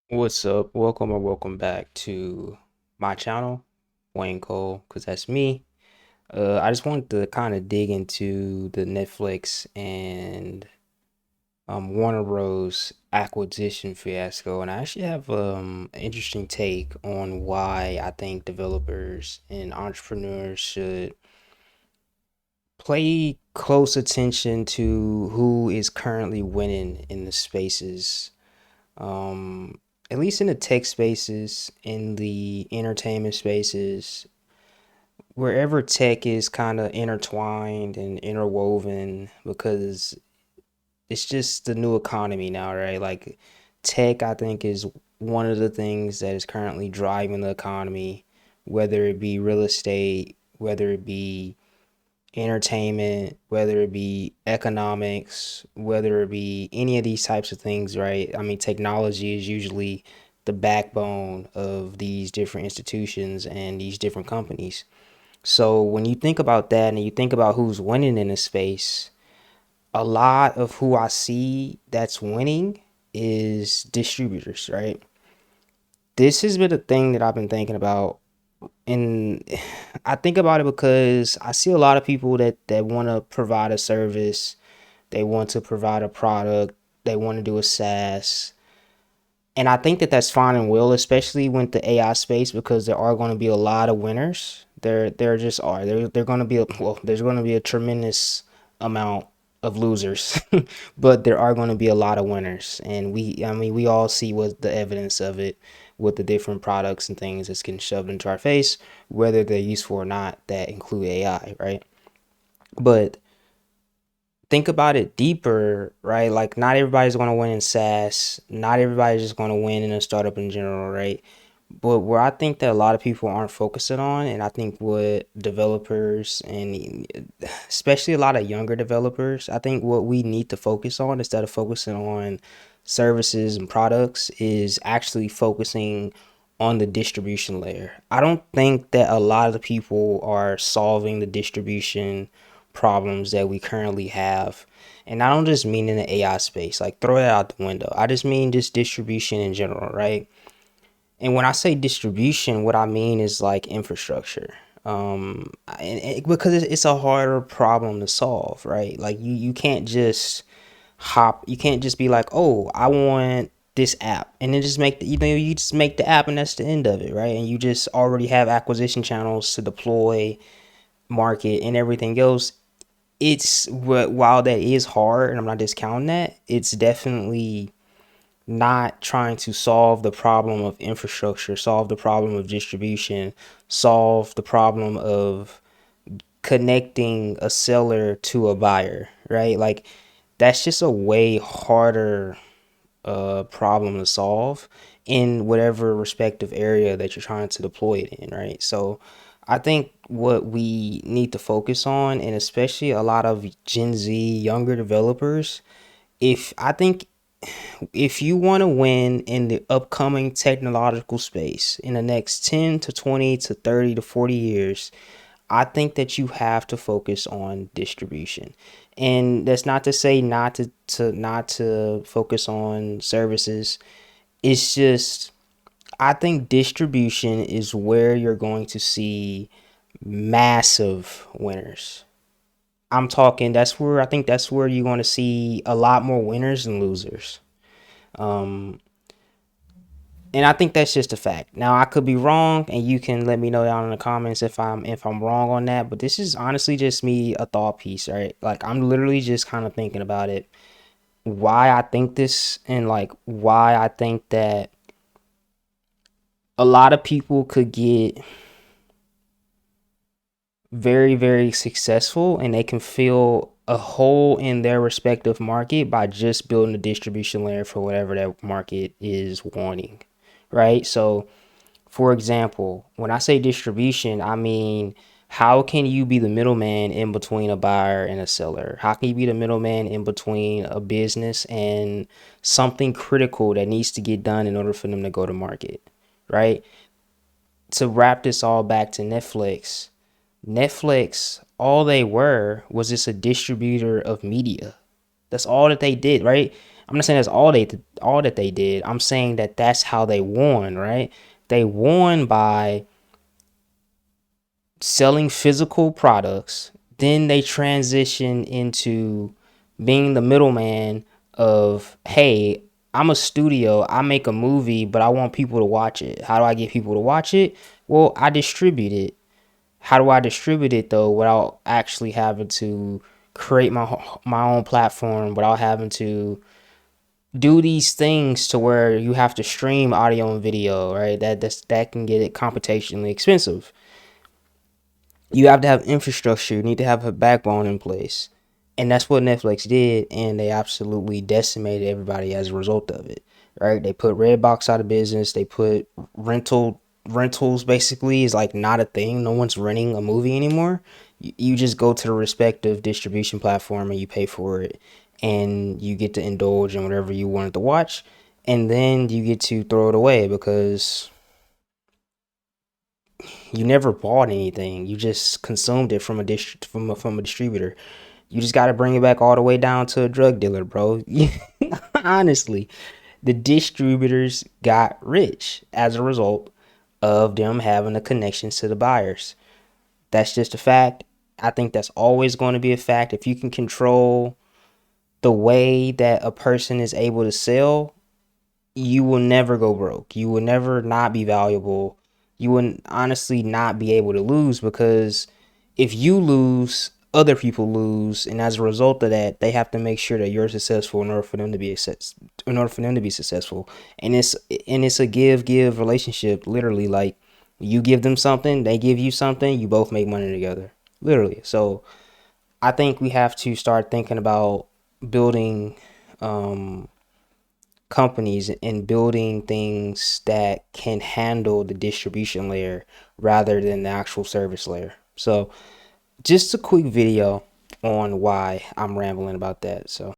What's up? Welcome or welcome back to my channel, Wayne Cole, because that's me. I just wanted to kind of dig into the Netflix and Warner Bros. Acquisition fiasco, and I actually have an interesting take on why I think developers and entrepreneurs should pay close attention to who is currently winning in the spaces, um, at least in the tech spaces, in the entertainment spaces, wherever tech is kind of intertwined and interwoven, because it's just the new economy now, right? Like tech, I think, is one of the things that is currently driving the economy, whether it be real estate, whether it be entertainment, whether it be economics, whether it be any of these types of things, right? I mean, technology is usually the backbone of these different institutions and these different companies. So when you think about that and you think about who's winning in this space, a lot of who I see that's winning is distributors, right? This has been a thing that I've been thinking about, and I think about it because I see a lot of people that want to provide a service, they want to provide a product, they want to do a SaaS, and I think that that's fine and well, especially with the AI space, because there are going to be a lot of winners. There just are. They're going to be there's going to be a tremendous amount of losers, but there are going to be a lot of winners, and I mean, we all see what the evidence of it with the different products and things that's getting shoved into our face, whether they're useful or not, that include AI, right? But think about it deeper, right? Like not everybody's going to win in SaaS. Not everybody's just going to win in a startup in general, right? But where I think that a lot of people aren't focusing on, and I think what developers and especially a lot of younger developers, I think what we need to focus on instead of focusing on services and products is actually focusing on the distribution layer. I don't think that a lot of the people are solving the distribution problems that we currently have. And I don't just mean in the AI space, like throw that out the window. I just mean just distribution in general, right? And when I say distribution, what I mean is like infrastructure. Because it's a harder problem to solve, right? Like you can't just you can't just be like, oh, I want this app, and then just make you just make the app, and that's the end of it, right? And you just already have acquisition channels to deploy, market, and everything else. It's while that is hard, and I'm not discounting that, it's definitely not trying to solve the problem of infrastructure, solve the problem of distribution, solve the problem of connecting a seller to a buyer, right? Like that's just a way harder problem to solve in whatever respective area that you're trying to deploy it in, right? So I think what we need to focus on, and especially a lot of Gen Z younger developers, if I think if you want to win in the upcoming technological space in the next 10 to 20 to 30 to 40 years, I think that you have to focus on distribution. And that's not to say not to focus on services. It's just I think distribution is where you're going to see massive winners. I'm talking that's where you're going to see a lot more winners than losers. Um, and I think that's just a fact. Now I could be wrong, and you can let me know down in the comments if I'm wrong on that. But this is honestly just me a thought piece, right? Like I'm literally just kind of thinking about it, why I think this, and like why I think that a lot of people could get very successful, and they can fill a hole in their respective market by just building a distribution layer for whatever that market is wanting, right? So for example, when I say distribution, I mean, how can you be the middleman in between a buyer and a seller? How can you be the middleman in between a business and something critical that needs to get done in order for them to go to market, right? To wrap this all back to Netflix, all they were was just a distributor of media. That's all that they did, right? I'm not saying that's all that they did. I'm saying that that's how they won, right? They won by selling physical products. Then they transition into being the middleman of, hey, I'm a studio, I make a movie, but I want people to watch it. How do I get people to watch it? Well, I distribute it. How do I distribute it though without actually having to create my own platform, without having to do these things to where you have to stream audio and video, right? That can get it computationally expensive. You have to have infrastructure. You need to have a backbone in place. And that's what Netflix did, and they absolutely decimated everybody as a result of it. Right? They put Redbox out of business. They put rentals basically is like not a thing. No one's renting a movie anymore. You just go to the respective distribution platform and you pay for it, and you get to indulge in whatever you wanted to watch, and then you get to throw it away because you never bought anything. You just consumed it from a distributor. You just got to bring it back all the way down to a drug dealer, bro. Honestly, the distributors got rich as a result of them having the connections to the buyers. That's just a fact. I think that's always going to be a fact. If you can control the way that a person is able to sell, you will never go broke. You will never not be valuable. You will honestly not be able to lose, because if you lose, other people lose, and as a result of that, they have to make sure that you're successful in order for them to be successful. And it's a give relationship, literally. Like, you give them something, they give you something, you both make money together, literally. So I think we have to start thinking about building companies and building things that can handle the distribution layer rather than the actual service layer. So just a quick video on why I'm rambling about that. So